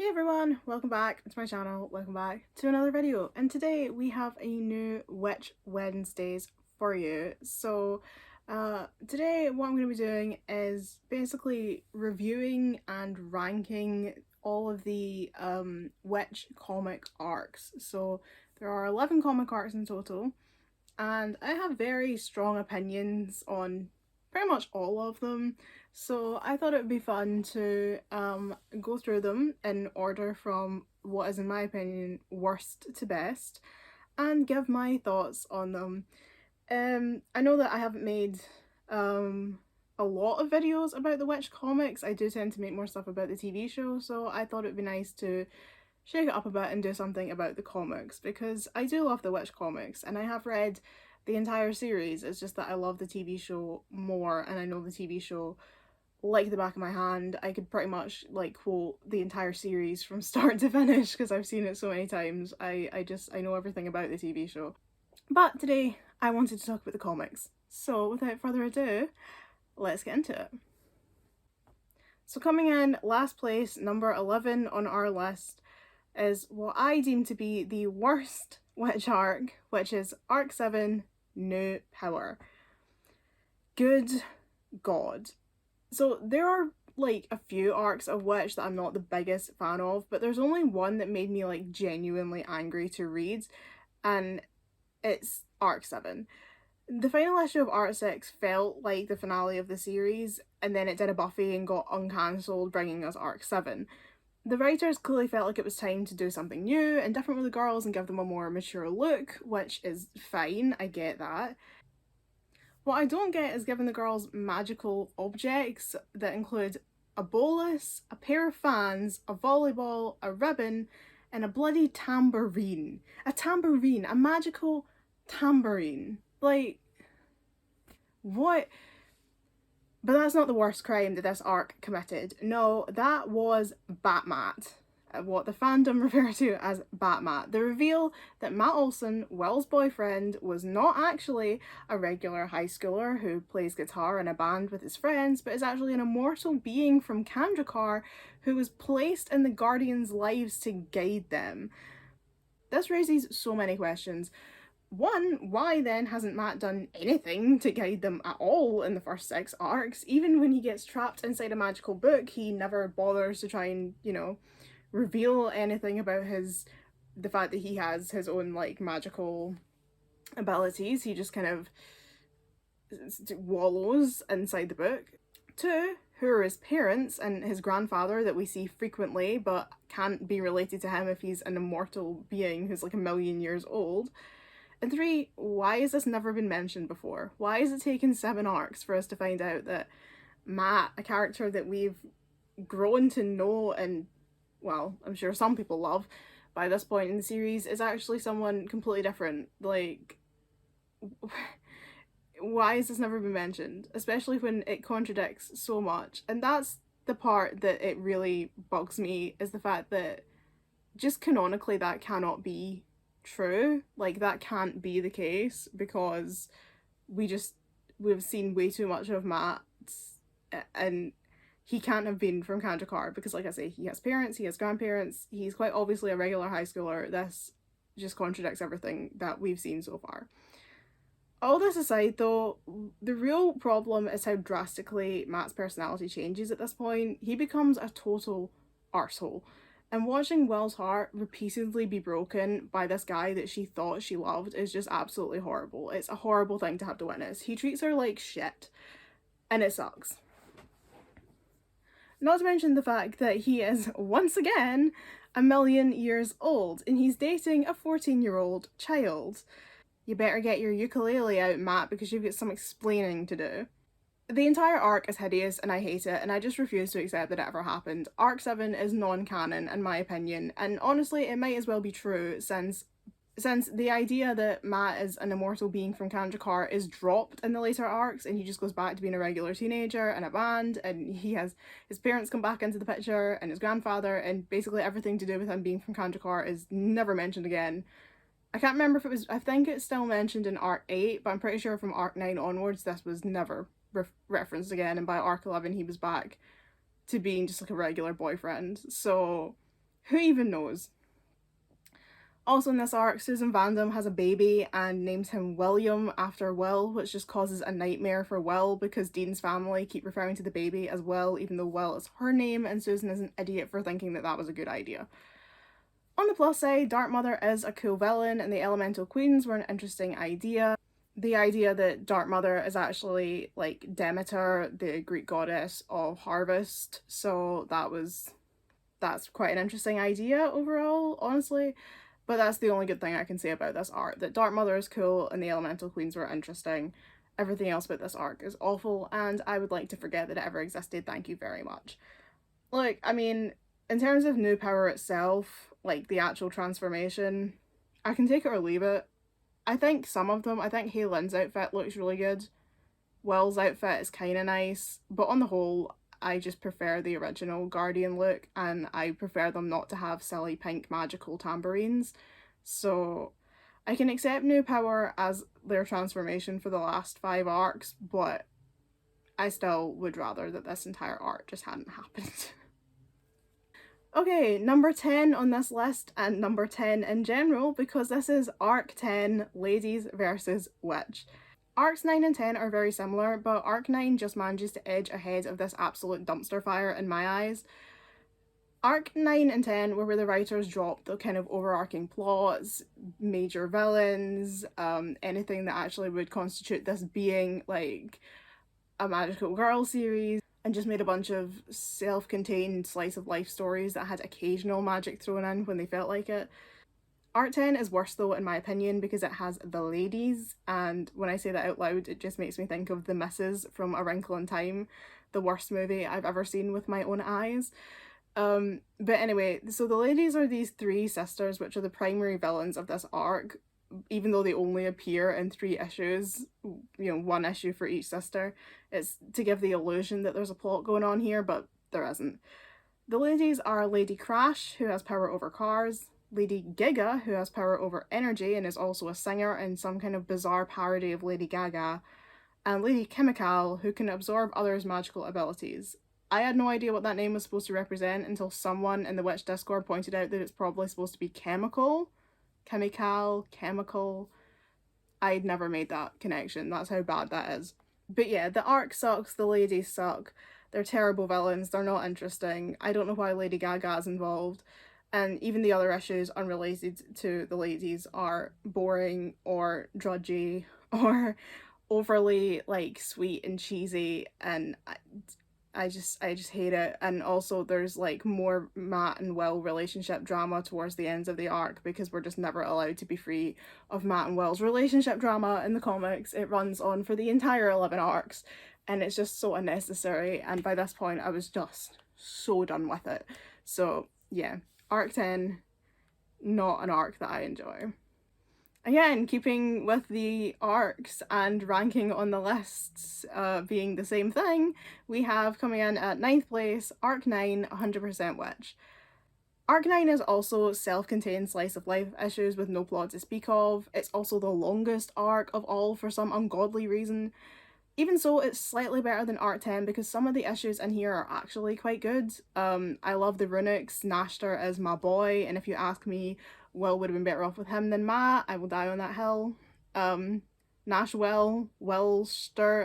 Hey everyone, welcome back to my channel, welcome back to another video, and today we have a new Witch Wednesdays for you. Today what I'm going to be doing is basically reviewing and ranking all of the Witch comic arcs. So there are 11 comic arcs in total, and I have very strong opinions on pretty much all of them. So I thought it would be fun to go through them in order from what is, in my opinion, worst to best, and give my thoughts on them. I know that I haven't made a lot of videos about the Witch comics. I do tend to make more stuff about the TV show, so I thought it would be nice to shake it up a bit and do something about the comics, because I do love the Witch comics and I have read the entire series. It's just that I love the TV show more, and I know the TV show like the back of my hand. I could pretty much like quote the entire series from start to finish because I've seen it so many times. I know everything about the TV show. But today I wanted to talk about the comics. So without further ado, let's get into it. So coming in last place, number 11 on our list, is what I deem to be the worst Witch arc, which is Arc 7, New Power. Good God. So there are like a few arcs of Witch that I'm not the biggest fan of, but there's only one that made me like genuinely angry to read, and it's Arc 7. The final issue of Arc 6 felt like the finale of the series, and then it did a Buffy and got uncancelled, bringing us Arc 7. The writers clearly felt like it was time to do something new and different with the girls and give them a more mature look, which is fine, I get that. What I don't get is giving the girls magical objects that include a bolus, a pair of fans, a volleyball, a ribbon, and a bloody tambourine. A tambourine, a magical tambourine. Like, what? But that's not the worst crime that this arc committed. No, that was Batmat. What the fandom refer to as Batmat. The reveal that Matt Olson, Will's boyfriend, was not actually a regular high schooler who plays guitar in a band with his friends, but is actually an immortal being from Kandrakar who was placed in the Guardians' lives to guide them. This raises so many questions. One, why then hasn't Matt done anything to guide them at all in the first 6 arcs? Even when he gets trapped inside a magical book, he never bothers to try and, reveal anything about the fact that he has his own, like, magical abilities. He just kind of wallows inside the book. 2, who are his parents and his grandfather that we see frequently but can't be related to him if he's an immortal being who's like 1,000,000 years old. And 3, why has this never been mentioned before? Why has it taken 7 arcs for us to find out that Matt, a character that we've grown to know and, well, I'm sure some people love by this point in the series, is actually someone completely different? Like, why has this never been mentioned? Especially when it contradicts so much. And that's the part that it really bugs me, is the fact that just canonically that cannot be true. Like, that can't be the case, because we've seen way too much of Matt, and he can't have been from Kandrakar because, like I say, he has parents, he has grandparents, he's quite obviously a regular high schooler. This just contradicts everything that we've seen so far. All this aside though, the real problem is how drastically Matt's personality changes at this point. He becomes a total arsehole. And watching Will's heart repeatedly be broken by this guy that she thought she loved is just absolutely horrible. It's a horrible thing to have to witness. He treats her like shit, and it sucks. Not to mention the fact that he is, once again, 1,000,000 years old, and he's dating a 14-year-old child. You better get your ukulele out, Matt, because you've got some explaining to do. The entire arc is hideous and I hate it, and I just refuse to accept that it ever happened. Arc 7 is non-canon in my opinion, and honestly it might as well be true since the idea that Matt is an immortal being from Kandrakar is dropped in the later arcs, and he just goes back to being a regular teenager in a band, and he has his parents come back into the picture and his grandfather, and basically everything to do with him being from Kandrakar is never mentioned again. I can't remember if it was, I think it's still mentioned in Arc 8, but I'm pretty sure from Arc 9 onwards this was never referenced again, and by Arc 11 he was back to being just like a regular boyfriend. So Who even knows? Also in this arc, Susan Vandam has a baby and names him William after Will, which just causes a nightmare for Will because Dean's family keep referring to the baby as Will, even though Will is her name, and Susan is an idiot for thinking that that was a good idea. On the plus side, Dark Mother is a cool villain, and the Elemental Queens were an interesting idea. The idea that Dark Mother is actually like Demeter, the Greek goddess of harvest, so that's quite an interesting idea overall, honestly. But that's the only good thing I can say about this arc. That Dark Mother is cool and the Elemental Queens were interesting. Everything else about this arc is awful, and I would like to forget that it ever existed. Thank you very much. Like, I mean, in terms of new power itself, like the actual transformation, I can take it or leave it. I think some of them, I think Hey Lynn's outfit looks really good. Will's outfit is kind of nice, but on the whole, I just prefer the original Guardian look, and I prefer them not to have silly pink magical tambourines. So I can accept new power as their transformation for the last 5 arcs, but I still would rather that this entire arc just hadn't happened. Okay, number 10 on this list, and number 10 in general, because this is Arc 10, Ladies versus Witch. Arcs 9 and 10 are very similar, but Arc 9 just manages to edge ahead of this absolute dumpster fire in my eyes. Arc 9 and 10 were where the writers dropped the kind of overarching plots, major villains, anything that actually would constitute this being like a magical girl series, and just made a bunch of self-contained slice of life stories that had occasional magic thrown in when they felt like it. Arc 10 is worse though in my opinion because it has the ladies, and when I say that out loud it just makes me think of the misses from A Wrinkle in Time, the worst movie I've ever seen with my own eyes. But anyway, so the ladies are these 3 sisters which are the primary villains of this arc, even though they only appear in 3 issues, 1 issue for each sister. It's to give the illusion that there's a plot going on here, but there isn't. The ladies are Lady Crash, who has power over cars, Lady Giga, who has power over energy and is also a singer in some kind of bizarre parody of Lady Gaga, and Lady Chemical, who can absorb others' magical abilities. I had no idea what that name was supposed to represent until someone in the Witch Discord pointed out that it's probably supposed to be chemical. Chemical. I'd never made that connection. That's how bad that is. But yeah, the arc sucks, the ladies suck. They're terrible villains, they're not interesting. I don't know why Lady Gaga is involved. And even the other issues unrelated to the ladies are boring or drudgy or overly like sweet and cheesy, and I just hate it. And also there's like more Matt and Will relationship drama towards the ends of the arc because we're just never allowed to be free of Matt and Will's relationship drama in the comics. It runs on for the entire 11 arcs and it's just so unnecessary, and by this point I was just so done with it. So yeah, arc 10, not an arc that I enjoy. Again, keeping with the arcs and ranking on the lists being the same thing, we have coming in at 9th place, Arc 9, 100% Witch. Arc 9 is also self-contained slice of life issues with no plot to speak of. It's also the longest arc of all for some ungodly reason. Even so, it's slightly better than Arc 10 because some of the issues in here are actually quite good. I love the runics. Nashter is my boy, and if you ask me, Will would have been better off with him than Matt. I will die on that hill. Willster,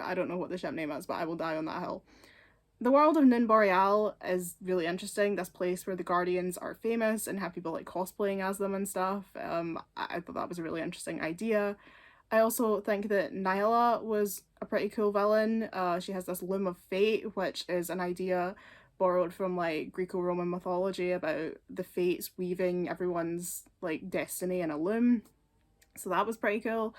I don't know what the ship name is, but I will die on that hill. The world of Nun Boreal is really interesting, this place where the Guardians are famous and have people like cosplaying as them and stuff. I thought that was a really interesting idea. I also think that Nyla was a pretty cool villain. She has this loom of fate, which is an idea borrowed from like Greco-Roman mythology about the fates weaving everyone's like destiny in a loom. So that was pretty cool.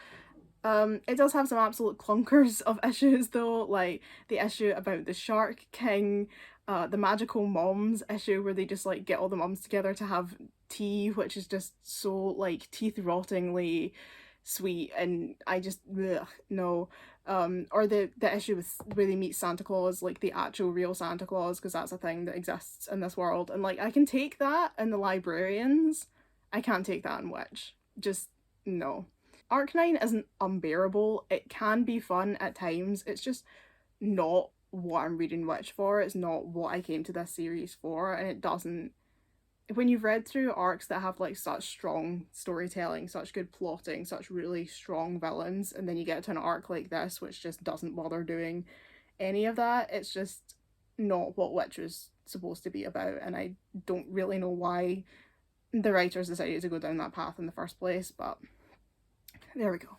It does have some absolute clunkers of issues though, like the issue about the Shark King, the magical moms issue where they just like get all the moms together to have tea, which is just so like teeth rottingly sweet, and I just ugh, no. Or the issue with where they meet Santa Claus, like the actual real Santa Claus, because that's a thing that exists in this world, and like I can take that in the Librarians, I can't take that in Witch. Just no. Arc 9 isn't unbearable. It can be fun at times. It's just not what I'm reading Witch for. It's not what I came to this series for, and when you've read through arcs that have like such strong storytelling, such good plotting, such really strong villains, and then you get to an arc like this which just doesn't bother doing any of that, it's just not what Witch was supposed to be about, and I don't really know why the writers decided to go down that path in the first place, but there we go.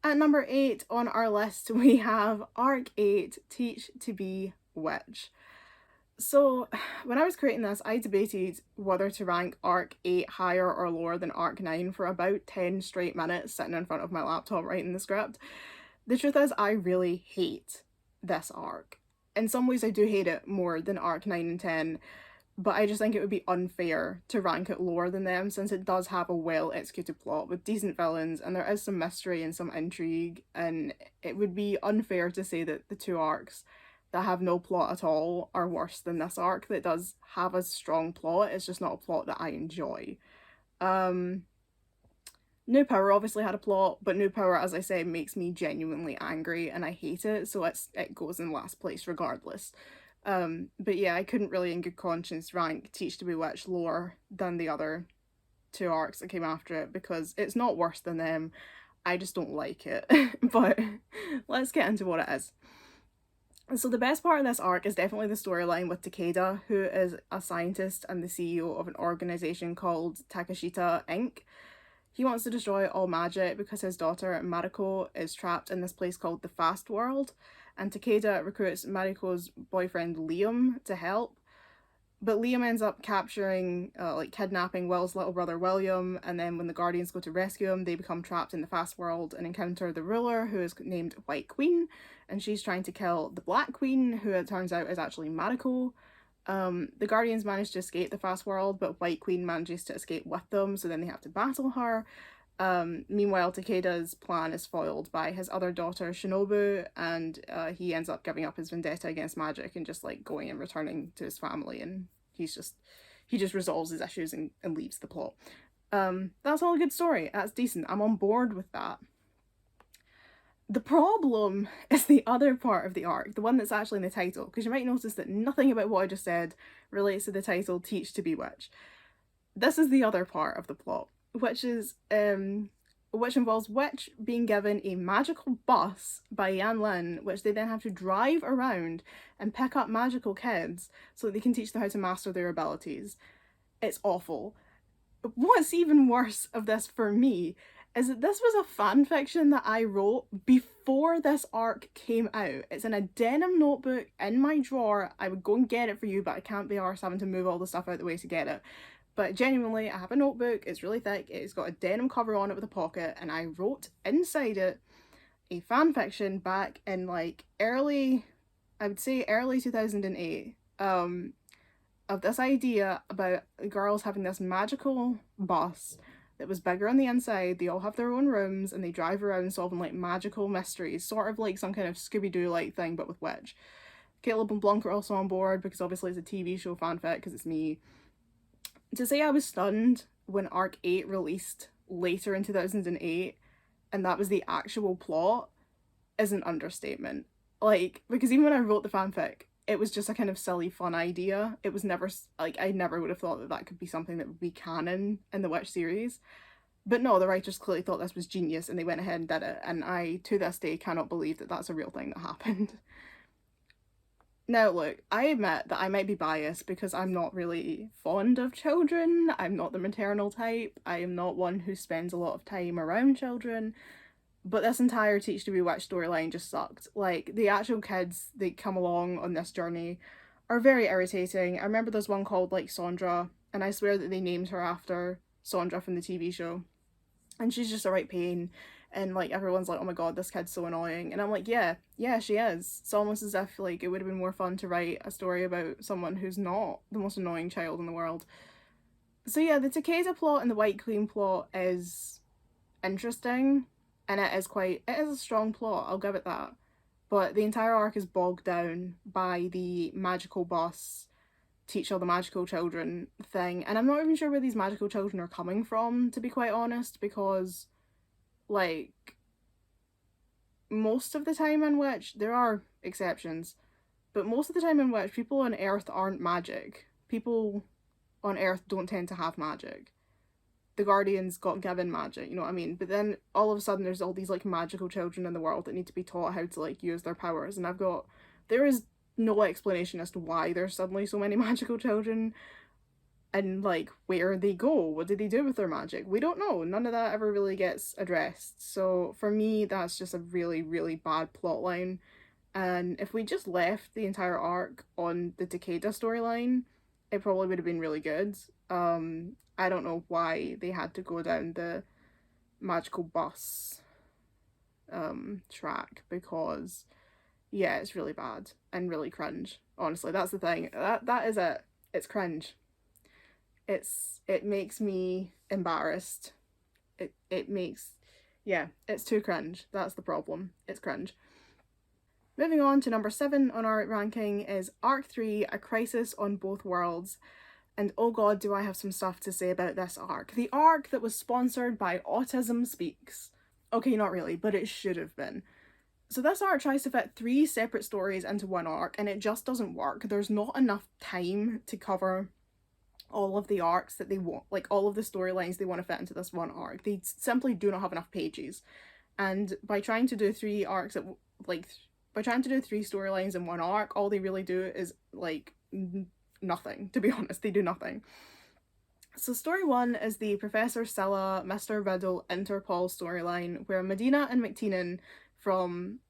At number 8 on our list, we have Arc 8, Teach to be Witch. So, when I was creating this, I debated whether to rank Arc 8 higher or lower than Arc 9 for about 10 straight minutes sitting in front of my laptop writing the script. The truth is, I really hate this arc. In some ways, I do hate it more than Arc 9 and 10, but I just think it would be unfair to rank it lower than them since it does have a well-executed plot with decent villains and there is some mystery and some intrigue, and it would be unfair to say that the two arcs that have no plot at all are worse than this arc that does have a strong plot. It's just not a plot that I enjoy. New Power obviously had a plot, but New Power, as I said, makes me genuinely angry and I hate it, so it goes in last place regardless. But yeah, I couldn't really in good conscience rank Teach to be Witch lower than the other two arcs that came after it because it's not worse than them. I just don't like it. But let's get into what it is. So the best part of this arc is definitely the storyline with Takeda, who is a scientist and the CEO of an organization called Takashita Inc. He wants to destroy all magic because his daughter Mariko is trapped in this place called the Fast World, and Takeda recruits Mariko's boyfriend Liam to help. But Liam ends up kidnapping Will's little brother William, and then when the Guardians go to rescue him, they become trapped in the Fast World and encounter the ruler, who is named White Queen, and she's trying to kill the Black Queen, who it turns out is actually Mariko. The Guardians manage to escape the Fast World, but White Queen manages to escape with them, so then they have to battle her. Meanwhile, Takeda's plan is foiled by his other daughter, Shinobu, and he ends up giving up his vendetta against magic and just like going and returning to his family, and he just resolves his issues and leaves the plot. That's all a good story. That's decent. I'm on board with that. The problem is the other part of the arc, the one that's actually in the title, because you might notice that nothing about what I just said relates to the title Teach to be Witch. This is the other part of the plot, which involves Witch being given a magical bus by Yan Lin, which they then have to drive around and pick up magical kids so that they can teach them how to master their abilities. It's awful. What's even worse of this for me is that this was a fan fiction that I wrote before this arc came out. It's in a denim notebook in my drawer. I would go and get it for you, but I can't be arsed having to move all the stuff out the way to get it. But genuinely, I have a notebook, it's really thick, it's got a denim cover on it with a pocket, and I wrote inside it a fan fiction back in like early 2008, of this idea about girls having this magical bus that was bigger on the inside. They all have their own rooms and they drive around solving like magical mysteries, sort of like some kind of Scooby-Doo like thing but with Witch. Caleb and Blanc are also on board because obviously it's a TV show fanfic because it's me. To say I was stunned when Arc 8 released later in 2008 and that was the actual plot is an understatement. Like, because even when I wrote the fanfic, it was just a kind of silly fun idea. It was never, like, I never would have thought that that could be something that would be canon in the Witch series. But no, the writers clearly thought this was genius and they went ahead and did it, and I, to this day, cannot believe that that's a real thing that happened. Now, look, I admit that I might be biased because I'm not really fond of children. I'm not the maternal type. I am not one who spends a lot of time around children. But this entire Teach to be Witch storyline just sucked. Like, the actual kids that come along on this journey are very irritating. I remember there's one called, like, Sondra, and I swear that they named her after Sondra from the TV show. And she's just a right pain. And, like, everyone's like, oh my god, this kid's so annoying. And I'm like, yeah, she is. It's almost as if, like, it would have been more fun to write a story about someone who's not the most annoying child in the world. So yeah, the Takeda plot and the White Queen plot is interesting. And it is a strong plot, I'll give it that. But the entire arc is bogged down by the magical bus, teach all the magical children thing. And I'm not even sure where these magical children are coming from, to be quite honest, because, like, most of the time in Witch, there are exceptions, but most of the time in Witch, people on Earth aren't magic. People on Earth don't tend to have magic. The Guardians got given magic, you know what I mean? But then all of a sudden there's all these like magical children in the world that need to be taught how to like use their powers, and there is no explanation as to why there's suddenly so many magical children and like where they go. What do they do with their magic? We don't know. None of that ever really gets addressed. So for me, that's just a really, really bad plot line. And if we just left the entire arc on the Takeda storyline, it probably would have been really good. I don't know why they had to go down the magical bus track, because yeah, it's really bad and really cringe. Honestly, that's the thing. That is it. It's cringe. It makes me embarrassed. It makes, yeah, it's too cringe. That's the problem. It's cringe. Moving on to number 7 on our ranking is Arc 3, A Crisis on Both Worlds. And oh god, do I have some stuff to say about this arc. The arc that was sponsored by Autism Speaks. Okay, not really, but it should have been. So this arc tries to fit 3 separate stories into one arc, and it just doesn't work. There's not enough time to cover all of the arcs that they want, like all of the storylines they want to fit into this one arc. They simply do not have enough pages. And by trying to do 3 arcs at, like, by trying to do 3 storylines in one arc, all they really do is like nothing. To be honest, they do nothing. So story 1 is the Professor Scylla, Mr. Riddle, Interpol storyline, where Medina and McTiernan from,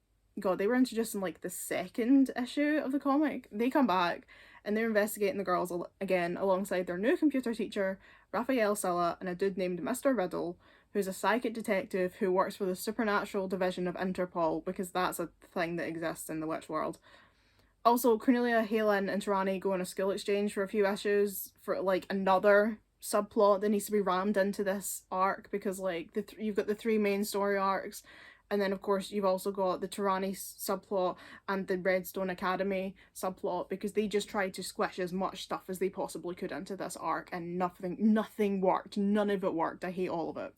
god, they were introduced in like the 2nd issue of the comic. They come back and they're investigating the girls again alongside their new computer teacher, Raphael Scylla, and a dude named Mr. Riddle, who's a psychic detective who works for the supernatural division of Interpol, because that's a thing that exists in the witch world. Also, Cornelia, Halen, and Tarani go on a school exchange for a few issues for like another subplot that needs to be rammed into this arc, because like you've got the 3 main story arcs, and then of course you've also got the Tarani subplot and the Redstone Academy subplot, because they just tried to squish as much stuff as they possibly could into this arc, and nothing worked. None of it worked. I hate all of it.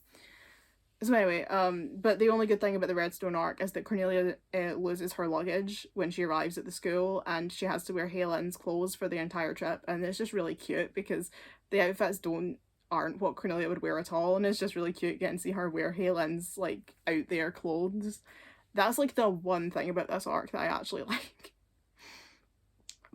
So anyway, but the only good thing about the Redstone arc is that Cornelia loses her luggage when she arrives at the school, and she has to wear Helen's clothes for the entire trip, and it's just really cute because the outfits aren't what Cornelia would wear at all, and it's just really cute getting to see her wear Helen's like out there clothes. That's like the one thing about this arc that I actually like.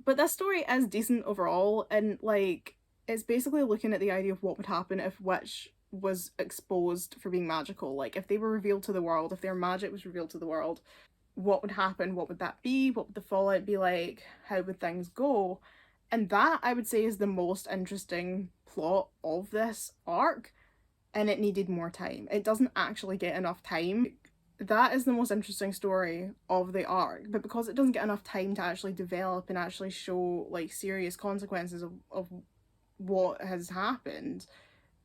But this story is decent overall, and like it's basically looking at the idea of what would happen if Witch was exposed for being magical. Like if they were revealed to the world, if their magic was revealed to the world, what would happen? What would that be? What would the fallout be like? How would things go? And that, I would say, is the most interesting plot of this arc, and it needed more time. It doesn't actually get enough time. That is the most interesting story of the arc, but because it doesn't get enough time to actually develop and actually show like serious consequences of what has happened,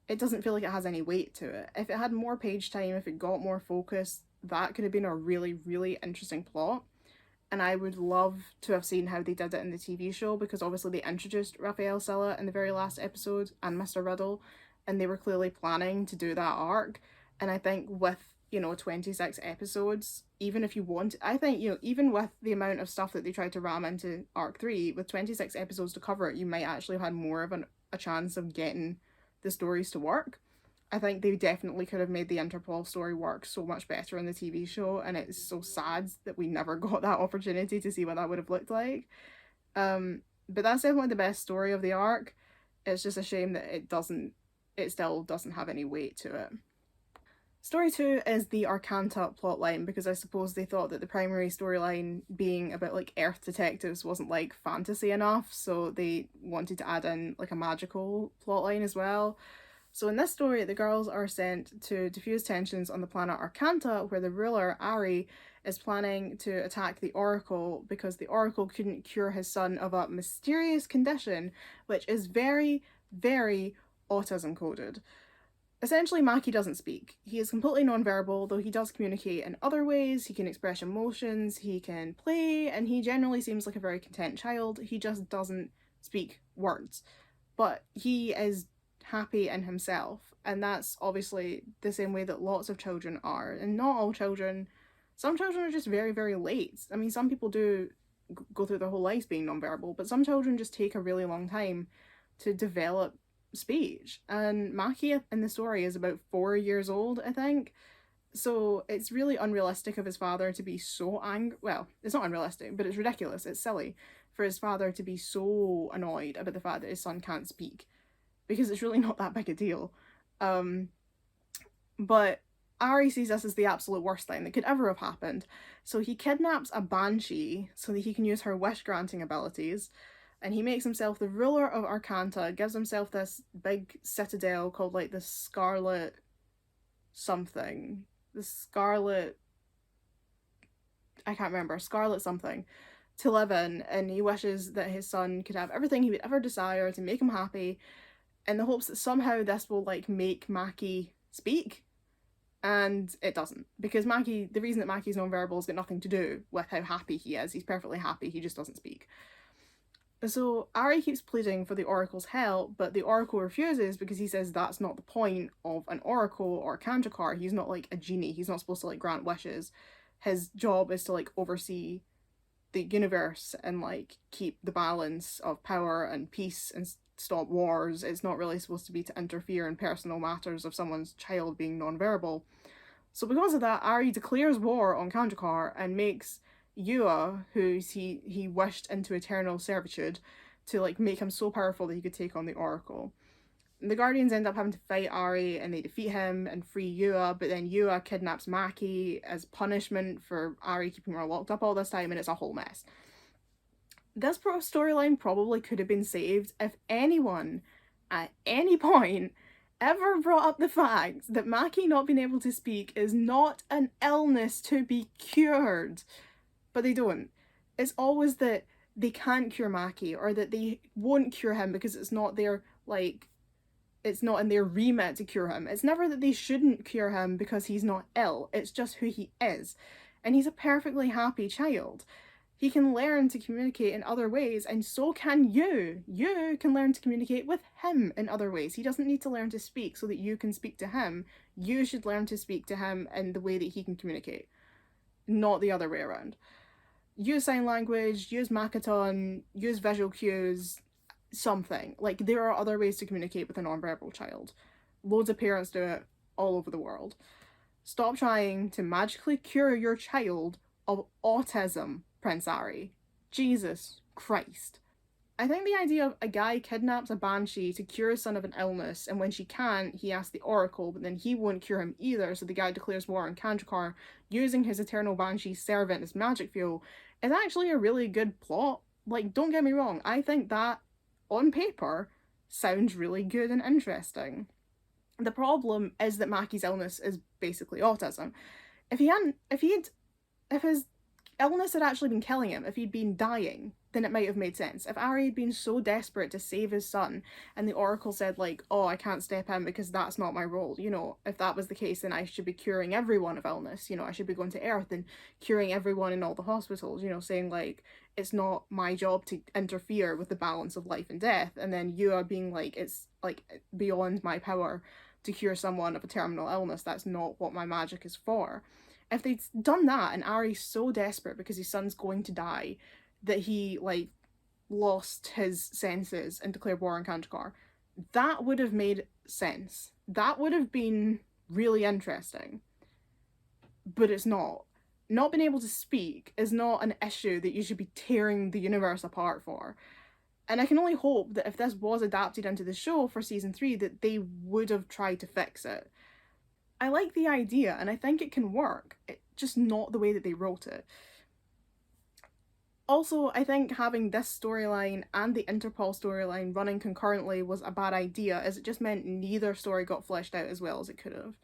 it doesn't feel like it has any weight to it. If it had more page time, if it got more focus, that could have been a really, really interesting plot. And I would love to have seen how they did it in the TV show, because obviously they introduced Raphael Scylla in the very last episode and Mr. Riddle, and they were clearly planning to do that arc. And I think with, 26 episodes, even if you want, I think, even with the amount of stuff that they tried to ram into arc 3, with 26 episodes to cover it, you might actually have had more of a chance of getting the stories to work. I think they definitely could have made the Interpol story work so much better in the TV show, and it's so sad that we never got that opportunity to see what that would have looked like. But that's definitely the best story of the arc. It's just a shame that it still doesn't have any weight to it. Story 2 is the Arcanta plotline, because I suppose they thought that the primary storyline being about like Earth detectives wasn't like fantasy enough, so they wanted to add in like a magical plotline as well. So in this story, the girls are sent to diffuse tensions on the planet Arcanta, where the ruler, Ari, is planning to attack the Oracle because the Oracle couldn't cure his son of a mysterious condition, which is very, very autism coded. Essentially, Maki doesn't speak. He is completely non-verbal, though he does communicate in other ways. He can express emotions, he can play, and he generally seems like a very content child. He just doesn't speak words. But he is happy in himself, and that's obviously the same way that lots of children are. And not all children, some children are just very, very late. I mean, some people do go through their whole lives being non-verbal, but some children just take a really long time to develop speech. And Maki in the story is about 4 years old, I think. So it's really unrealistic of his father to be so angry. Well, it's not unrealistic, but it's ridiculous. It's silly for his father to be so annoyed about the fact that his son can't speak, because it's really not that big a deal. But Ari sees this as the absolute worst thing that could ever have happened. So he kidnaps a banshee so that he can use her wish granting abilities. And he makes himself the ruler of Arcanta, gives himself this big citadel called like the Scarlet something. The Scarlet. I can't remember. Scarlet something. To live in. And he wishes that his son could have everything he would ever desire to make him happy, in the hopes that somehow this will like make Maki speak. And it doesn't, because Maki, the reason that Maki's non-verbal has got nothing to do with how happy he is. He's perfectly happy, he just doesn't speak. So Ari keeps pleading for the Oracle's help, but the Oracle refuses because he says that's not the point of an Oracle or Kandrakar. He's not like a genie, he's not supposed to like grant wishes. His job is to like oversee the universe and like keep the balance of power and peace and stop wars. It's not really supposed to be to interfere in personal matters of someone's child being non-verbal. So because of that, Ari declares war on Kandrakar and makes Yua, who he wished into eternal servitude, to like make him so powerful that he could take on the Oracle. And the Guardians end up having to fight Ari and they defeat him and free Yua, but then Yua kidnaps Maki as punishment for Ari keeping her locked up all this time, and it's a whole mess. This storyline probably could have been saved if anyone, at any point, ever brought up the fact that Maki not being able to speak is not an illness to be cured. But they don't. It's always that they can't cure Maki, or that they won't cure him because it's not their, like, it's not in their remit to cure him. It's never that they shouldn't cure him because he's not ill. It's just who he is. And he's a perfectly happy child. He can learn to communicate in other ways, and so can you. You can learn to communicate with him in other ways. He doesn't need to learn to speak so that you can speak to him. You should learn to speak to him in the way that he can communicate, not the other way around. Use sign language, use Makaton, use visual cues, something. Like, there are other ways to communicate with a non-verbal child. Loads of parents do it all over the world. Stop trying to magically cure your child of autism, Prince Ari. Jesus Christ. I think the idea of a guy kidnaps a banshee to cure his son of an illness, and when she can't, he asks the Oracle, but then he won't cure him either, so the guy declares war on Kandrakar, using his eternal banshee servant as magic fuel, is actually a really good plot. Like, don't get me wrong, I think that, on paper, sounds really good and interesting. The problem is that Maki's illness is basically autism. If his illness had actually been killing him, if he'd been dying, then it might have made sense. If Ari had been so desperate to save his son, and the Oracle said, like, oh, I can't step in because that's not my role, you know, if that was the case, then I should be curing everyone of illness, you know, I should be going to Earth and curing everyone in all the hospitals, you know, saying, like, it's not my job to interfere with the balance of life and death, and then you are being like, it's, like, beyond my power to cure someone of a terminal illness, that's not what my magic is for. If they'd done that, and Ari's so desperate because his son's going to die that he, like, lost his senses and declared war on Kandrakar, that would have made sense. That would have been really interesting. But it's not. Not being able to speak is not an issue that you should be tearing the universe apart for. And I can only hope that if this was adapted into the show for season 3, that they would have tried to fix it. I like the idea, and I think it can work. It's just not the way that they wrote it. Also, I think having this storyline and the Interpol storyline running concurrently was a bad idea, as it just meant neither story got fleshed out as well as it could have.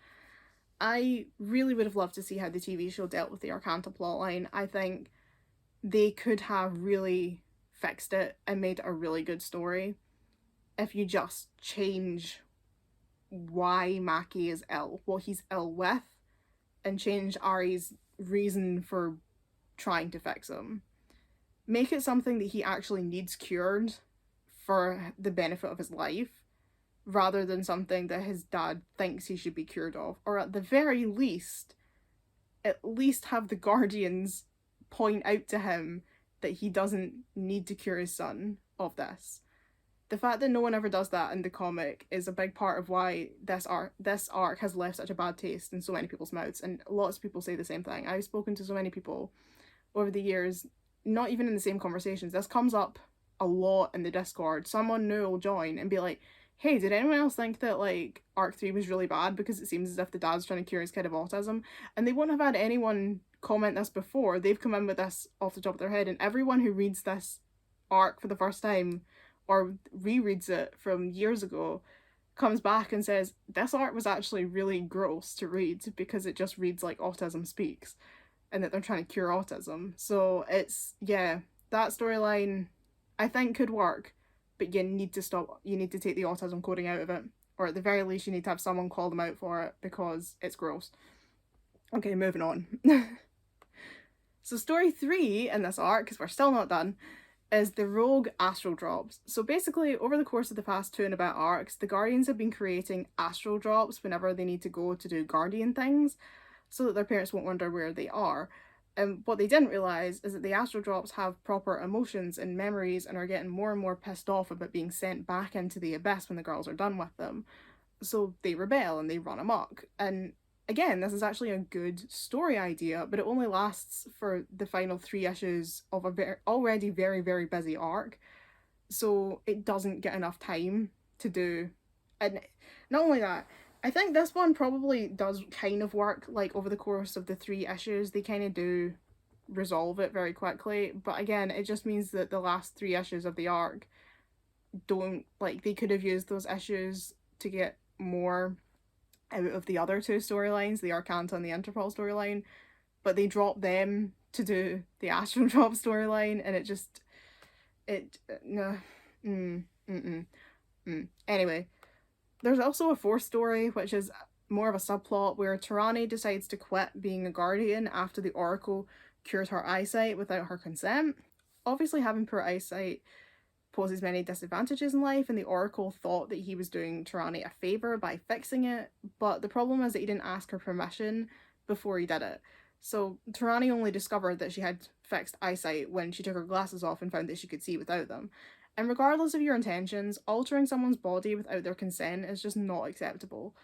I really would have loved to see how the TV show dealt with the Arcanta plotline. I think they could have really fixed it and made it a really good story if you just change why Maki is ill, what he's ill with, and change Ari's reason for trying to fix him. Make it something that he actually needs cured for the benefit of his life, rather than something that his dad thinks he should be cured of. Or at the very least, at least have the Guardians point out to him that he doesn't need to cure his son of this. The fact that no one ever does that in the comic is a big part of why this arc has left such a bad taste in so many people's mouths, and lots of people say the same thing. I've spoken to so many people over the years, not even in the same conversations. This comes up a lot in the Discord. Someone new will join and be like, hey, did anyone else think that like arc 3 was really bad because it seems as if the dad's trying to cure his kid of autism? And they won't have had anyone comment this before. They've come in with this off the top of their head, and everyone who reads this arc for the first time or rereads it from years ago comes back and says this arc was actually really gross to read because it just reads like autism speaks, and that they're trying to cure autism. So it's, yeah, that storyline I think could work, but you need to stop, you need to take the autism coding out of it, or at the very least you need to have someone call them out for it because it's gross. Okay, moving on. So story 3 in this arc, because we're still not done, is the rogue astral drops. So basically, over the course of the past 2 and a bit arcs, the Guardians have been creating astral drops whenever they need to go to do Guardian things, so that their parents won't wonder where they are. And what they didn't realise is that the astral drops have proper emotions and memories and are getting more and more pissed off about being sent back into the abyss when the girls are done with them. So they rebel and they run amok. And again, this is actually a good story idea, but it only lasts for the final 3 issues of a already very, very busy arc. So it doesn't get enough time to do. And not only that, I think this one probably does kind of work, like, over the course of the 3 issues. They kind of do resolve it very quickly, but again, it just means that the last 3 issues of the arc don't, like, they could have used those issues to get more out of the other 2 storylines, the Arcanta and the Interpol storyline, but they dropped them to do the Astral Drop storyline, and it just, it, no, Anyway, there's also a 4th story, which is more of a subplot where Tarani decides to quit being a guardian after the Oracle cured her eyesight without her consent. Obviously, having poor eyesight poses many disadvantages in life, and the Oracle thought that he was doing Tarani a favour by fixing it, but the problem is that he didn't ask her permission before he did it. So Tarani only discovered that she had fixed eyesight when she took her glasses off and found that she could see without them. And regardless of your intentions, altering someone's body without their consent is just not acceptable.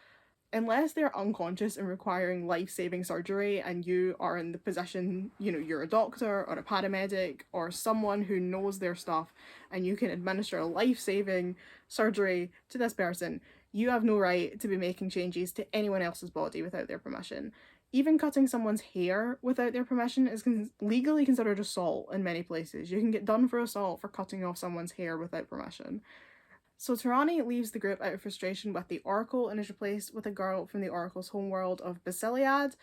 Unless they're unconscious and requiring life-saving surgery and you are in the position, you know, you're a doctor or a paramedic or someone who knows their stuff and you can administer a life-saving surgery to this person, you have no right to be making changes to anyone else's body without their permission. Even cutting someone's hair without their permission is legally considered assault in many places. You can get done for assault for cutting off someone's hair without permission. So Tarani leaves the group out of frustration with the Oracle and is replaced with a girl from the Oracle's homeworld of Basiliad,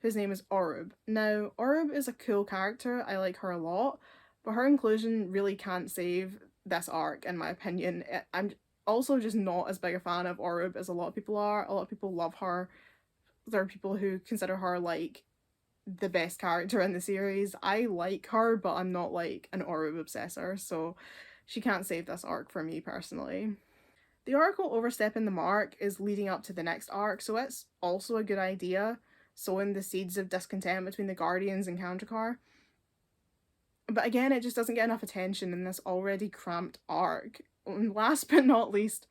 whose name is Orub. Now, Orub is a cool character, I like her a lot, but her inclusion really can't save this arc, in my opinion. I'm also just not as big a fan of Orub as a lot of people are. A lot of people love her. There are people who consider her like the best character in the series. I like her, but I'm not like an Orub obsessor, so she can't save this arc for me personally. The Oracle overstepping the mark is leading up to the next arc, so it's also a good idea, sowing the seeds of discontent between the Guardians and Kandrakar. But again, it just doesn't get enough attention in this already cramped arc. And last but not least,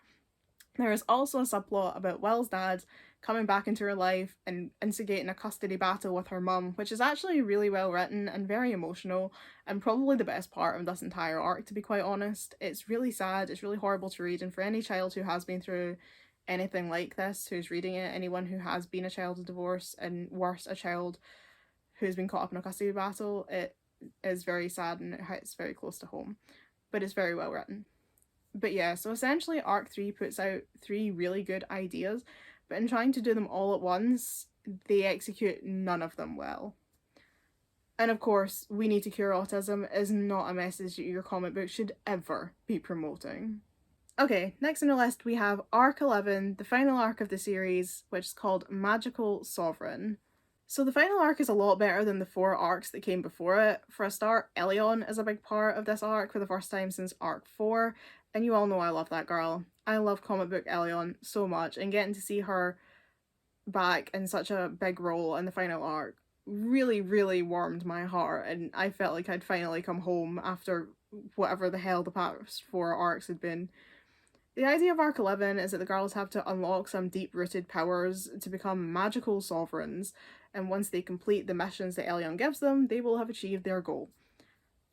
there is also a subplot about Will's dad coming back into her life and instigating a custody battle with her mum, which is actually really well written and very emotional, and probably the best part of this entire arc, to be quite honest. It's really sad, it's really horrible to read, and for any child who has been through anything like this, who's reading it, anyone who has been a child of divorce, and worse, a child who's been caught up in a custody battle, it is very sad and it hits very close to home. But it's very well written. But yeah, so essentially arc 3 puts out 3 really good ideas, but in trying to do them all at once, they execute none of them well. And of course, we need to cure autism is not a message that your comic book should ever be promoting. Okay, next on the list we have arc 11, the final arc of the series, which is called Magical Sovereign. So the final arc is a lot better than the 4 arcs that came before it. For a start, Elion is a big part of this arc for the first time since arc 4, and you all know I love that girl. I love comic book Elion so much, and getting to see her back in such a big role in the final arc really, really warmed my heart, and I felt like I'd finally come home after whatever the hell the past 4 arcs had been. The idea of Arc 11 is that the girls have to unlock some deep-rooted powers to become magical sovereigns, and once they complete the missions that Elyon gives them, they will have achieved their goal.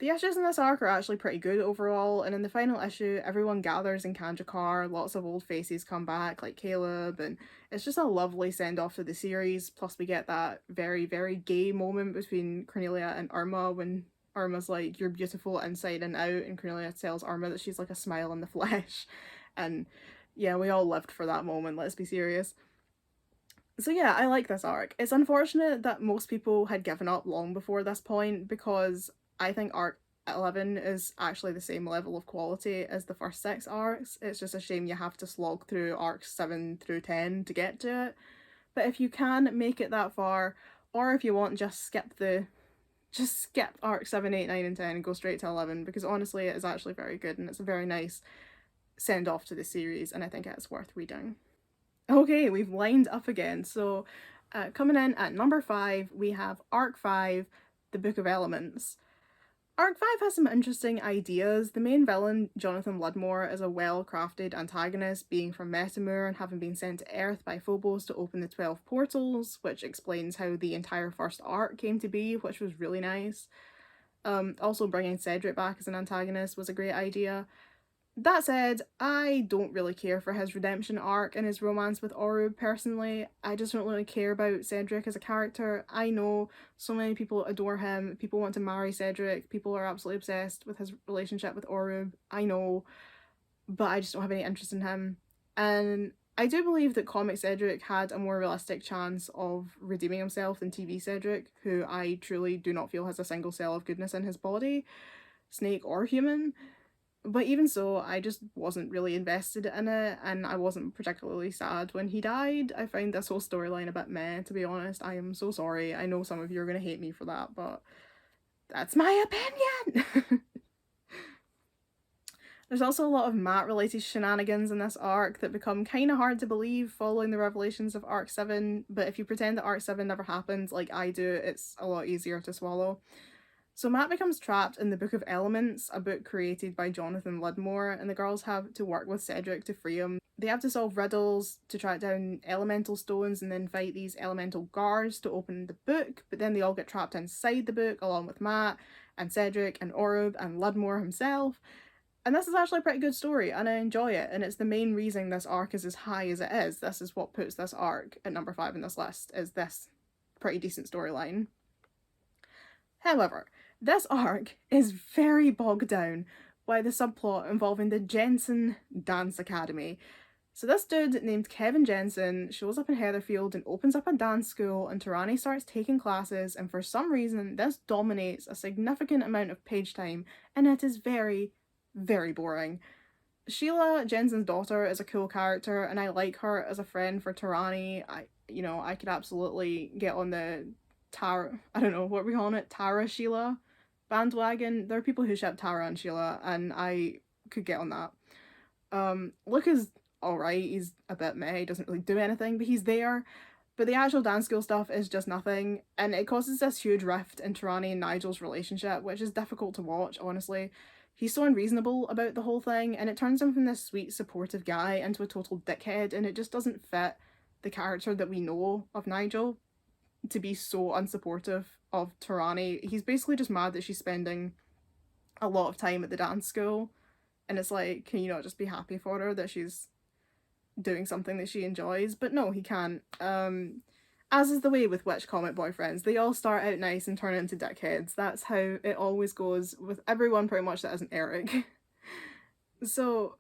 The issues in this arc are actually pretty good overall, and in the final issue, everyone gathers in Kanjakar, lots of old faces come back, like Caleb, and it's just a lovely send-off to the series, plus we get that very, very gay moment between Cornelia and Irma when Irma's like, "You're beautiful inside and out," and Cornelia tells Irma that she's like a smile in the flesh, and yeah, we all lived for that moment, let's be serious. So yeah, I like this arc. It's unfortunate that most people had given up long before this point because I think arc 11 is actually the same level of quality as the first 6 arcs. It's just a shame you have to slog through arcs 7 through 10 to get to it. But if you can make it that far, or if you want, just skip arc 7, 8, 9 and 10 and go straight to 11, because honestly it is actually very good and it's a very nice send off to the series and I think it's worth reading. Okay, we've lined up again. So coming in at number 5, we have Arc 5, The Book of Elements. Arc 5 has some interesting ideas. The main villain, Jonathan Ludmore, is a well-crafted antagonist, being from Metamur and having been sent to Earth by Phobos to open the 12 portals, which explains how the entire first arc came to be, which was really nice. Also bringing Cedric back as an antagonist was a great idea. That said, I don't really care for his redemption arc and his romance with Orub personally. I just don't really care about Cedric as a character. I know so many people adore him, people want to marry Cedric, people are absolutely obsessed with his relationship with Orub. I know, but I just don't have any interest in him. And I do believe that comic Cedric had a more realistic chance of redeeming himself than TV Cedric, who I truly do not feel has a single cell of goodness in his body, snake or human. But even so, I just wasn't really invested in it, and I wasn't particularly sad when he died. I find this whole storyline a bit meh, to be honest. I am so sorry. I know some of you are going to hate me for that, but that's my opinion! There's also a lot of Matt-related shenanigans in this arc that become kind of hard to believe following the revelations of Arc 7, but if you pretend that Arc 7 never happened, like I do, it's a lot easier to swallow. So Matt becomes trapped in the Book of Elements, a book created by Jonathan Ludmore, and the girls have to work with Cedric to free him. They have to solve riddles to track down elemental stones and then fight these elemental guards to open the book, but then they all get trapped inside the book along with Matt and Cedric and Orub and Ludmore himself. And this is actually a pretty good story and I enjoy it, and it's the main reason this arc is as high as it is. This is what puts this arc at number 5 in this list, is this pretty decent storyline. However, this arc is very bogged down by the subplot involving the Jensen Dance Academy. So this dude named Kevin Jensen shows up in Heatherfield and opens up a dance school, and Tarani starts taking classes, and for some reason this dominates a significant amount of page time and it is very, very boring. Sheila, Jensen's daughter, is a cool character and I like her as a friend for Tarani. I could absolutely get on the Tara, I don't know, what are we calling it? Tara Sheila bandwagon. There are people who ship Tara and Sheila, and I could get on that. Luke is alright, he's a bit meh, he doesn't really do anything, but he's there. But the actual dance school stuff is just nothing, and it causes this huge rift in Tarani and Nigel's relationship, which is difficult to watch, honestly. He's so unreasonable about the whole thing, and it turns him from this sweet, supportive guy into a total dickhead, and it just doesn't fit the character that we know of Nigel to be so unsupportive of Tarani. He's basically just mad that she's spending a lot of time at the dance school, and it's like, can you not just be happy for her that she's doing something that she enjoys? But no, he can't. As is the way with witch comic boyfriends, they all start out nice and turn into dickheads. That's how it always goes with everyone pretty much that isn't Eric. So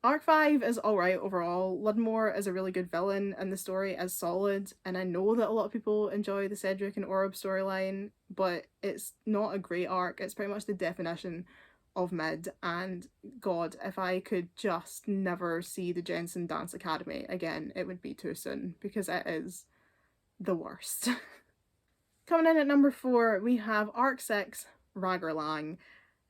Arc 5 is alright overall. Ludmore is a really good villain and the story is solid, and I know that a lot of people enjoy the Cedric and Orb storyline, but it's not a great arc. It's pretty much the definition of mid, and god, if I could just never see the Jensen Dance Academy again, it would be too soon, because it is the worst. Coming in at number 4, we have Arc 6, Ragorlang.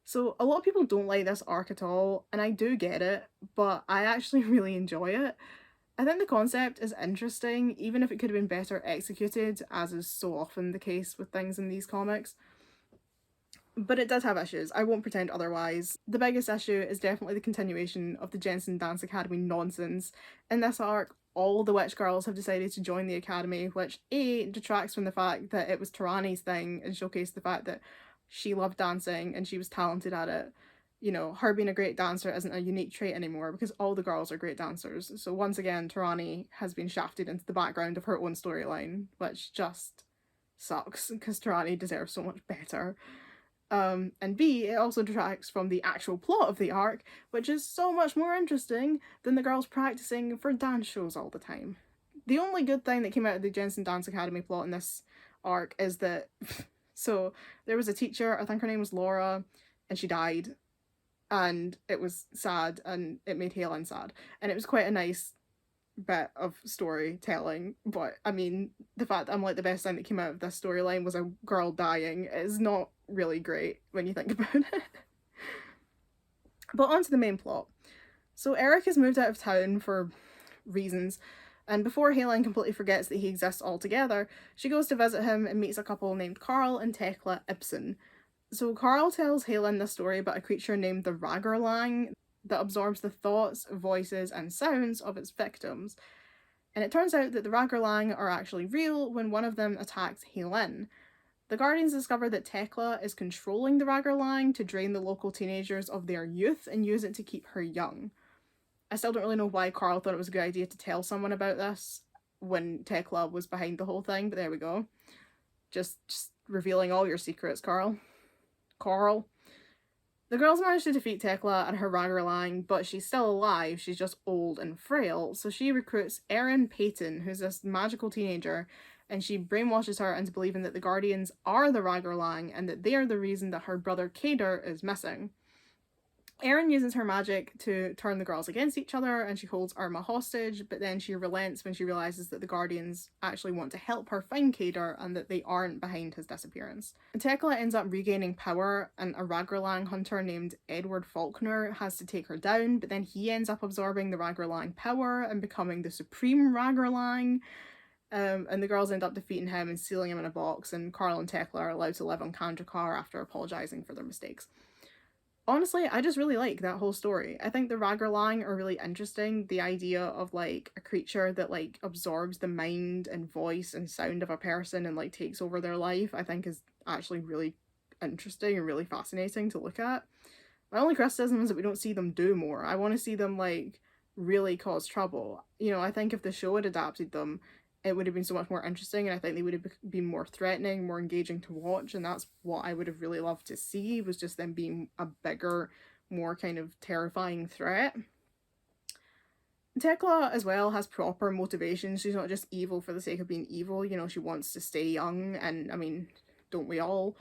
So a lot of people don't like this arc at all, and I do get it, but I actually really enjoy it. I think the concept is interesting, even if it could have been better executed, as is so often the case with things in these comics. but it does have issues. I won't pretend otherwise. The biggest issue is definitely the continuation of the Jensen Dance Academy nonsense. In this arc, all the witch girls have decided to join the academy, which A, detracts from the fact that it was Tarani's thing and showcased the fact that she loved dancing and she was talented at it. You know, her being a great dancer isn't a unique trait anymore because all the girls are great dancers. So once again, Tarani has been shafted into the background of her own storyline, which just sucks because Tarani deserves so much better. And B, it also detracts from the actual plot of the arc, which is so much more interesting than the girls practicing for dance shows all the time. The only good thing that came out of the Jensen Dance Academy plot in this arc is that so there was a teacher, I think her name was Laura, and she died, and it was sad, and it made Helen sad, and it was quite a nice bit of storytelling. But I mean, the fact that I'm like the best thing that came out of this storyline was a girl dying is not really great when you think about it. But on to the main plot. So Eric has moved out of town for reasons, and before Helen completely forgets that he exists altogether, she goes to visit him and meets a couple named Carl and Tekla Ibsen. So Carl tells Helen the story about a creature named the Ragorlang that absorbs the thoughts, voices, and sounds of its victims. And it turns out that the Ragorlang are actually real when one of them attacks Helen. The Guardians discover that Tekla is controlling the Ragorlang to drain the local teenagers of their youth and use it to keep her young. I still don't really know why Carl thought it was a good idea to tell someone about this when Tekla was behind the whole thing, but there we go. Just revealing all your secrets, Carl. Carl. The girls manage to defeat Tekla and her Ragorlang, but she's still alive, she's just old and frail, so she recruits Erin Payton, who's this magical teenager, and she brainwashes her into believing that the Guardians are the Ragorlang and that they are the reason that her brother Kader is missing. Erin uses her magic to turn the girls against each other, and she holds Irma hostage, but then she relents when she realizes that the Guardians actually want to help her find Kader and that they aren't behind his disappearance. Tekla ends up regaining power, and a Ragorlang hunter named Edward Faulkner has to take her down, but then he ends up absorbing the Ragorlang power and becoming the supreme Ragorlang. And the girls end up defeating him and sealing him in a box, and Carl and Tekla are allowed to live on Kandrakar after apologizing for their mistakes. Honestly, I just really like that whole story. I think the Ragorlang are really interesting. The idea of like a creature that like absorbs the mind and voice and sound of a person and like takes over their life, I think is actually really interesting and really fascinating to look at. My only criticism is that we don't see them do more. I want to see them like really cause trouble. You know, I think if the show had adapted them, it would have been so much more interesting, and I think they would have been more threatening, more engaging to watch, and that's what I would have really loved to see, was just them being a bigger, more kind of terrifying threat. Tekla as well has proper motivations. She's not just evil for the sake of being evil, you know, she wants to stay young, and I mean, don't we all?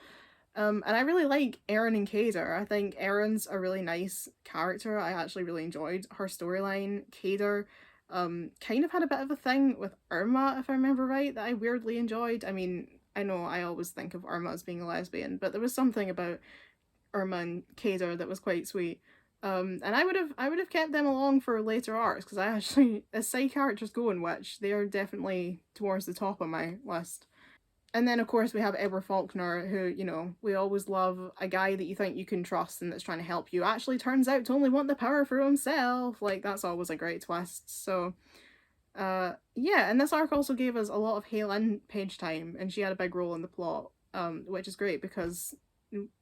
And I really like Erin and Kader. I think Erin's a really nice character. I actually really enjoyed her storyline. Kader kind of had a bit of a thing with Irma, if I remember right, that I weirdly enjoyed. I mean, I know I always think of Irma as being a lesbian, but there was something about Irma and Kader that was quite sweet. And I would have kept them along for later arcs, because I actually, as side characters go in Witch, they are definitely towards the top of my list. And then, of course, we have Edward Faulkner, who, you know, we always love a guy that you think you can trust and that's trying to help you actually turns out to only want the power for himself. Like, that's always a great twist. So, yeah, and this arc also gave us a lot of Helen page time, and she had a big role in the plot, which is great because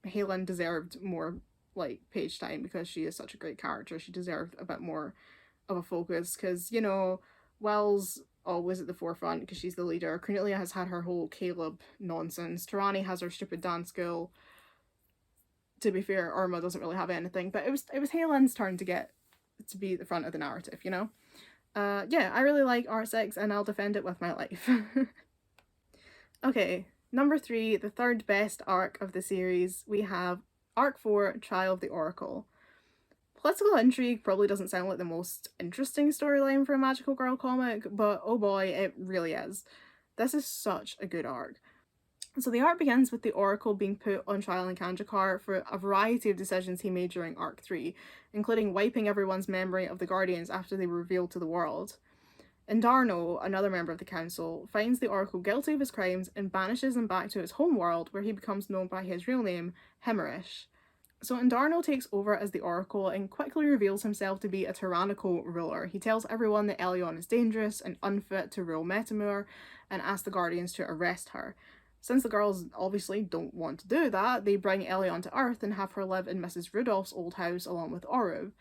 Helen deserved more, like, page time because she is such a great character. She deserved a bit more of a focus because, you know, Wells always at the forefront because she's the leader. Cornelia has had her whole Caleb nonsense. Tarani has her stupid dance school. To be fair, Irma doesn't really have anything, but it was Helen's turn to get to be at the front of the narrative, you know? Yeah, I really like Art 6 and I'll defend it with my life. Okay, number 3, the third best arc of the series, we have Arc 4, Trial of the Oracle. Political intrigue probably doesn't sound like the most interesting storyline for a magical girl comic, but oh boy, it really is. This is such a good arc. So the arc begins with the Oracle being put on trial in Kandrakar for a variety of decisions he made during Arc 3, including wiping everyone's memory of the Guardians after they were revealed to the world. Indarno, another member of the council, finds the Oracle guilty of his crimes and banishes him back to his homeworld, where he becomes known by his real name, Hemerish. So Indarno takes over as the Oracle and quickly reveals himself to be a tyrannical ruler. He tells everyone that Elion is dangerous and unfit to rule Metamor and asks the Guardians to arrest her. Since the girls obviously don't want to do that, they bring Elion to Earth and have her live in Mrs. Rudolph's old house along with Orub.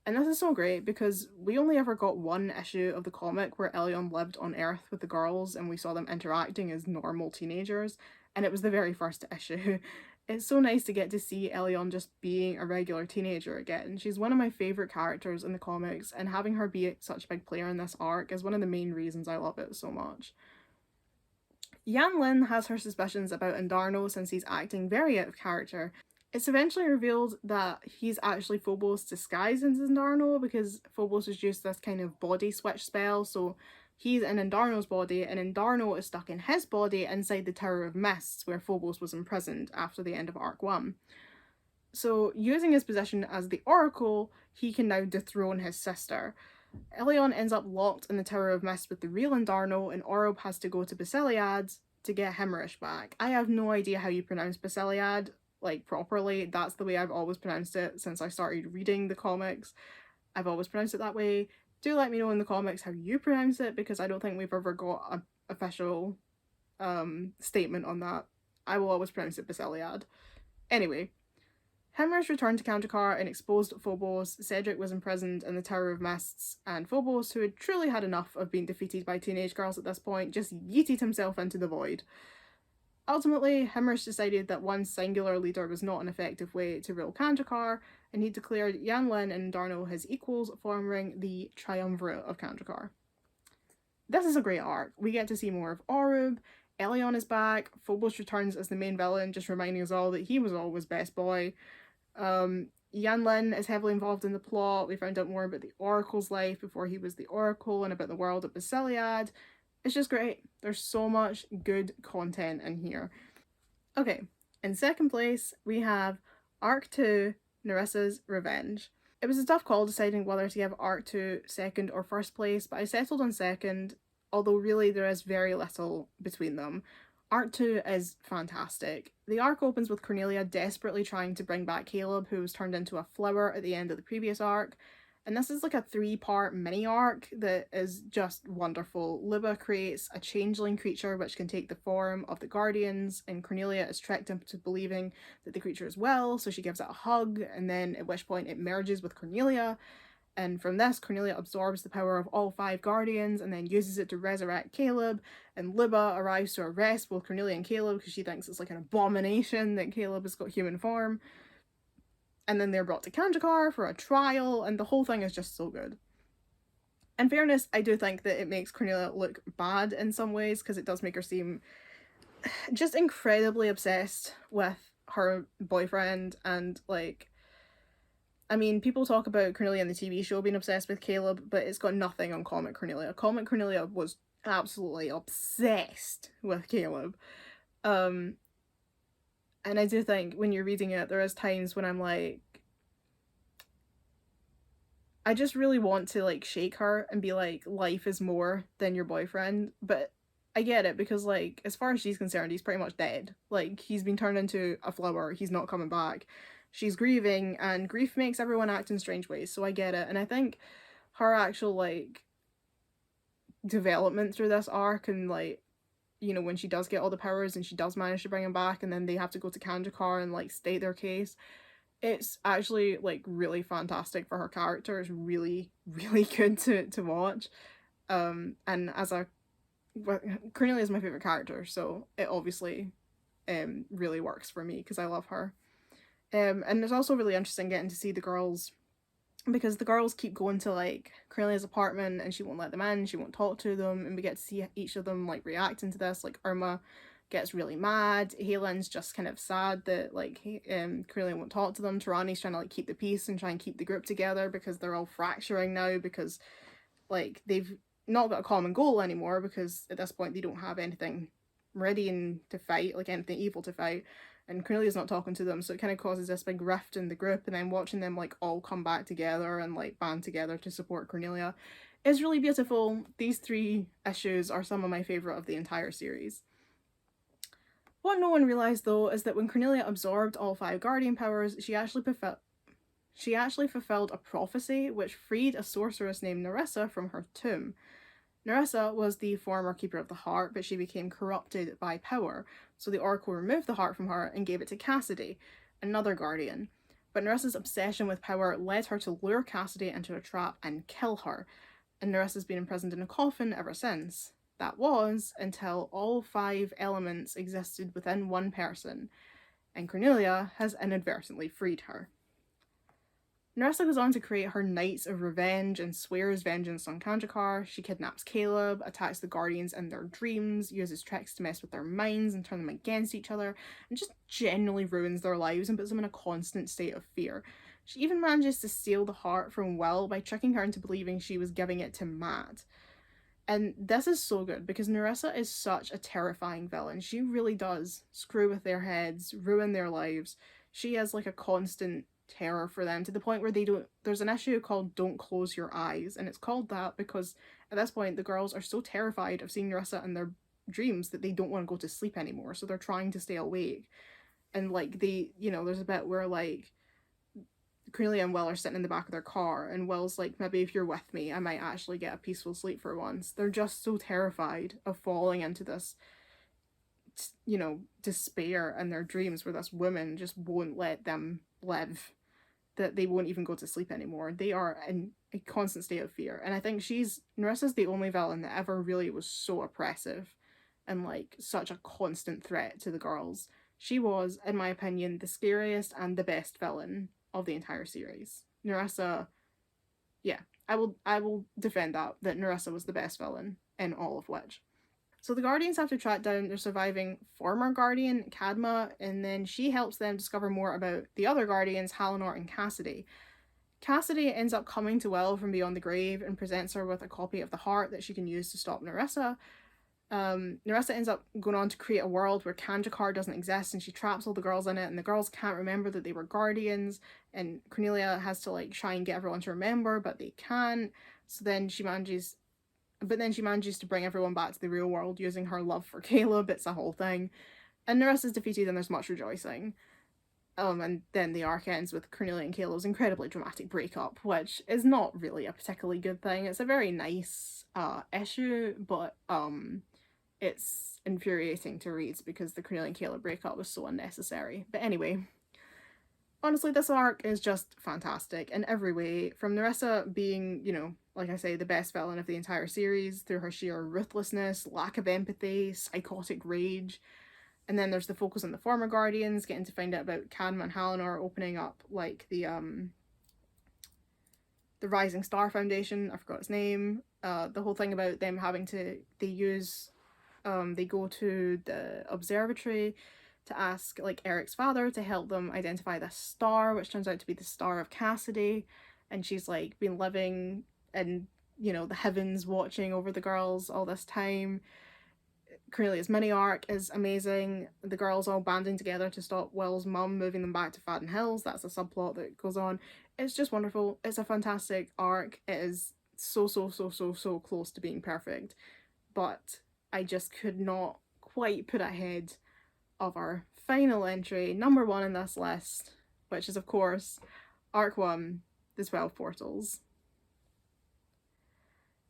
And this is so great because we only ever got one issue of the comic where Elion lived on Earth with the girls and we saw them interacting as normal teenagers, and it was the very first issue. It's so nice to get to see Elion just being a regular teenager again. She's one of my favourite characters in the comics, and having her be such a big player in this arc is one of the main reasons I love it so much. Yan Lin has her suspicions about Indarno since he's acting very out of character. It's eventually revealed that he's actually Phobos disguised as Indarno because Phobos has used this kind of body switch spell, so he's in Indarno's body and Indarno is stuck in his body inside the Tower of Mists where Phobos was imprisoned after the end of Arc 1. So using his position as the Oracle, he can now dethrone his sister. Elion ends up locked in the Tower of Mist with the real Indarno, and Orub has to go to Basiliad to get Hemerish back. I have no idea how you pronounce Basiliad, like, properly. That's the way I've always pronounced it since I started reading the comics. I've always pronounced it that way. Do let me know in the comics how you pronounce it, because I don't think we've ever got an official statement on that. I will always pronounce it Basiliad. Anyway, Hemerish returned to Kandrakar and exposed Phobos. Cedric was imprisoned in the Tower of Mists, and Phobos, who had truly had enough of being defeated by teenage girls at this point, just yeeted himself into the void. Ultimately, Hemerish decided that one singular leader was not an effective way to rule Kandrakar, and he declared Yan Lin and Indarno his equals, forming the Triumvirate of Kandrakar. This is a great arc. We get to see more of Orub, Elion is back, Phobos returns as the main villain, just reminding us all that he was always best boy. Yan Lin is heavily involved in the plot. We found out more about the Oracle's life before he was the Oracle and about the world at Basiliad. It's just great. There's so much good content in here. Okay, in second place, we have Arc 2, Nerissa's Revenge. It was a tough call deciding whether to give Arc 2 second or first place, but I settled on second, although really there is very little between them. Arc 2 is fantastic. The arc opens with Cornelia desperately trying to bring back Caleb, who was turned into a flower at the end of the previous arc. And this is like a 3-part mini arc that is just wonderful. Luba creates a changeling creature which can take the form of the Guardians, and Cornelia is tricked into believing that the creature is well, so she gives it a hug, and then at which point it merges with Cornelia. And from this, Cornelia absorbs the power of all 5 Guardians and then uses it to resurrect Caleb. And Luba arrives to arrest both Cornelia and Caleb because she thinks it's like an abomination that Caleb has got human form. And then they're brought to Kandrakar for a trial, and the whole thing is just so good. In fairness, I do think that it makes Cornelia look bad in some ways, because it does make her seem just incredibly obsessed with her boyfriend, and like, I mean, people talk about Cornelia in the TV show being obsessed with Caleb, but it's got nothing on comic Cornelia. Comic Cornelia was absolutely obsessed with Caleb. And I do think when you're reading it, there is times when I'm like, I just really want to like shake her and be like, life is more than your boyfriend. But I get it, because like, as far as she's concerned, he's pretty much dead. Like, he's been turned into a flower, he's not coming back. She's grieving, and grief makes everyone act in strange ways, so I get it. And I think her actual like development through this arc, and like, you know, when she does get all the powers and she does manage to bring him back, and then they have to go to Kandrakar and like state their case, it's actually like really fantastic for her character. It's really, really good to watch. And as a Cornelia is my favorite character, so it obviously really works for me because I love her. And it's also really interesting getting to see the girls, because the girls keep going to like Cornelia's apartment and she won't let them in, she won't talk to them, and we get to see each of them like reacting to this. Like, Irma gets really mad, Helen's just kind of sad that like Cornelia won't talk to them, Tarani's trying to like keep the peace and try and keep the group together because they're all fracturing now, because like they've not got a common goal anymore, because at this point they don't have anything ready and to fight, like anything evil to fight. and Cornelia's not talking to them, so it kind of causes this big rift in the group, and then watching them like all come back together and like band together to support Cornelia is really beautiful. These 3 issues are some of my favourite of the entire series. What no one realised though is that when Cornelia absorbed all 5 guardian powers, she actually fulfilled a prophecy which freed a sorceress named Nerissa from her tomb. Nerissa was the former Keeper of the Heart, but she became corrupted by power, so the Oracle removed the heart from her and gave it to Cassidy, another guardian. But Nerissa's obsession with power led her to lure Cassidy into a trap and kill her, and Nerissa's been imprisoned in a coffin ever since. That was until all 5 elements existed within one person, and Cornelia has inadvertently freed her. Nerissa goes on to create her Knights of Revenge and swears vengeance on Kandrakar. She kidnaps Caleb, attacks the Guardians in their dreams, uses tricks to mess with their minds and turn them against each other, and just generally ruins their lives and puts them in a constant state of fear. She even manages to steal the heart from Will by tricking her into believing she was giving it to Matt. And this is so good because Nerissa is such a terrifying villain. She really does screw with their heads, ruin their lives. She is like a constant terror for them, to the point where there's an issue called Don't Close Your Eyes, and it's called that because at this point the girls are so terrified of seeing Nerissa in their dreams that they don't want to go to sleep anymore, so they're trying to stay awake. And like there's a bit where like Cornelia and Will are sitting in the back of their car, and Will's like, maybe if you're with me I might actually get a peaceful sleep for once. They're just so terrified of falling into this despair in their dreams where this woman just won't let them live, that they won't even go to sleep anymore. They are in a constant state of fear. And I think Nerissa's the only villain that ever really was so oppressive and like such a constant threat to the girls. She was, in my opinion, the scariest and the best villain of the entire series. Nerissa, yeah, I will defend that Nerissa was the best villain in all of Witch. So the Guardians have to track down their surviving former Guardian, Cadma, and then she helps them discover more about the other Guardians, Halinor and Cassidy. Cassidy ends up coming to Will from beyond the grave and presents her with a copy of the heart that she can use to stop Nerissa. Nerissa ends up going on to create a world where Kandrakar doesn't exist, and she traps all the girls in it, and the girls can't remember that they were Guardians, and Cornelia has to like try and get everyone to remember, but they can't. So then she manages to bring everyone back to the real world using her love for Caleb. It's a whole thing. And Nerissa's defeated and there's much rejoicing. And then the arc ends with Cornelia and Caleb's incredibly dramatic breakup, which is not really a particularly good thing. It's a very nice issue, but it's infuriating to read because the Cornelia and Caleb breakup was so unnecessary. But anyway, honestly, this arc is just fantastic in every way. From Nerissa being, like I say, the best villain of the entire series through her sheer ruthlessness, lack of empathy, psychotic rage. And then there's the focus on the former Guardians, getting to find out about Cadma and Halinor opening up like the Rising Star Foundation, I forgot its name. The whole thing about them having to, they go to the observatory to ask like Eric's father to help them identify this star, which turns out to be the star of Cassidy, and she's like been living in the heavens watching over the girls all this time. Cornelia's mini arc is amazing. The girls all banding together to stop Will's mum moving them back to Fadden Hills. That's a subplot that goes on. It's just wonderful. It's a fantastic arc. It is so close to being perfect, but I just could not quite put it ahead of our final entry, number 1 in this list, which is of course Arc 1, The 12 Portals.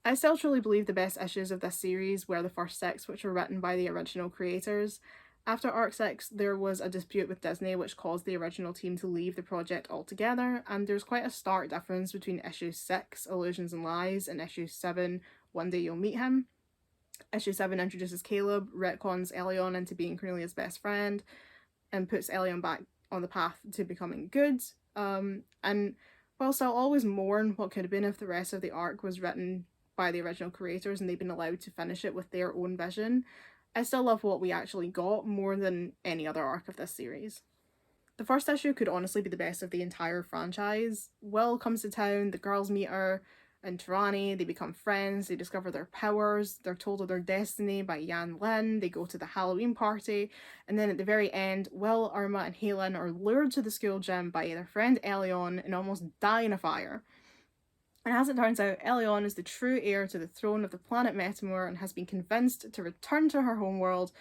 I still truly believe the best issues of this series were the first 6, which were written by the original creators. After Arc 6, there was a dispute with Disney which caused the original team to leave the project altogether, and there's quite a stark difference between issue 6, Illusions and Lies, and issue 7, One Day You'll Meet Him. Issue 7 introduces Caleb, retcons Elion into being Cornelia's best friend, and puts Elion back on the path to becoming good. And whilst I'll always mourn what could have been if the rest of the arc was written by the original creators and they've been allowed to finish it with their own vision, I still love what we actually got more than any other arc of this series. The first issue could honestly be the best of the entire franchise. Will comes to town, the girls meet her, and Tarani. They become friends, they discover their powers, they're told of their destiny by Yan Lin, they go to the Halloween party, and then at the very end, Will, Irma, and Halen are lured to the school gym by their friend Elion and almost die in a fire. And as it turns out, Elion is the true heir to the throne of the planet Metamor and has been convinced to return to her homeworld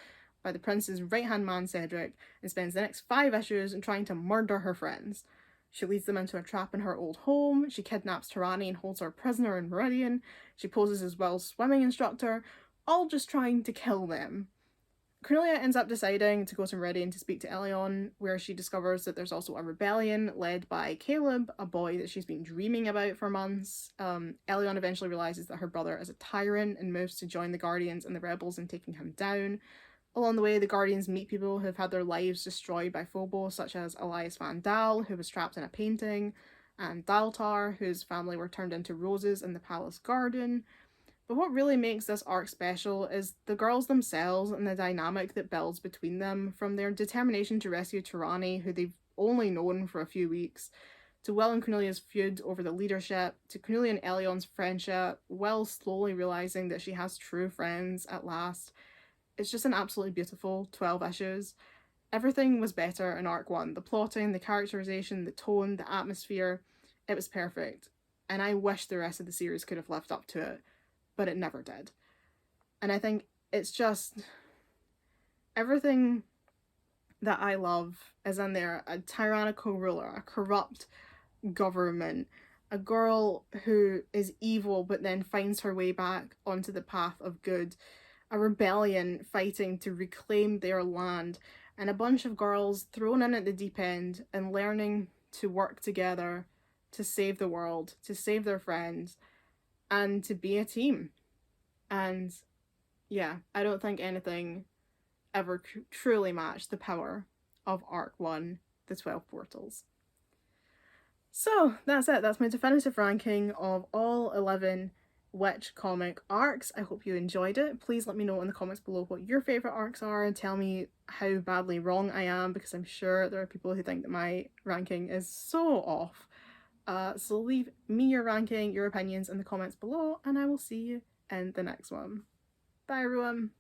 by the prince's right-hand man Cedric, and spends the next 5 issues trying to murder her friends. She leads them into a trap in her old home, she kidnaps Tarani and holds her prisoner in Meridian, she poses as Will's swimming instructor, all just trying to kill them. Cornelia ends up deciding to go to Meridian to speak to Elion, where she discovers that there's also a rebellion led by Caleb, a boy that she's been dreaming about for months. Elion eventually realizes that her brother is a tyrant and moves to join the Guardians and the rebels in taking him down. Along the way, the Guardians meet people who have had their lives destroyed by Phobos, such as Elias Van Dal, who was trapped in a painting, and Daltar, whose family were turned into roses in the palace garden. But what really makes this arc special is the girls themselves and the dynamic that builds between them, from their determination to rescue Tarani, who they've only known for a few weeks, to Will and Cornelia's feud over the leadership, to Cornelia and Elion's friendship, Will slowly realising that she has true friends at last. It's just an absolutely beautiful 12 issues. Everything was better in arc 1. The plotting, the characterization, the tone, the atmosphere, it was perfect. And I wish the rest of the series could have lived up to it, but it never did. And I think it's just everything that I love is in there. A tyrannical ruler, a corrupt government, a girl who is evil but then finds her way back onto the path of good, a rebellion fighting to reclaim their land, and a bunch of girls thrown in at the deep end and learning to work together to save the world, to save their friends, and to be a team. And yeah, I don't think anything ever truly matched the power of Arc 1, The 12 Portals. So that's it. That's my definitive ranking of all 11 Witch comic arcs. I hope you enjoyed it. Please let me know in the comments below what your favourite arcs are and tell me how badly wrong I am, because I'm sure there are people who think that my ranking is so off. So leave me your ranking, your opinions in the comments below, and I will see you in the next one. Bye everyone!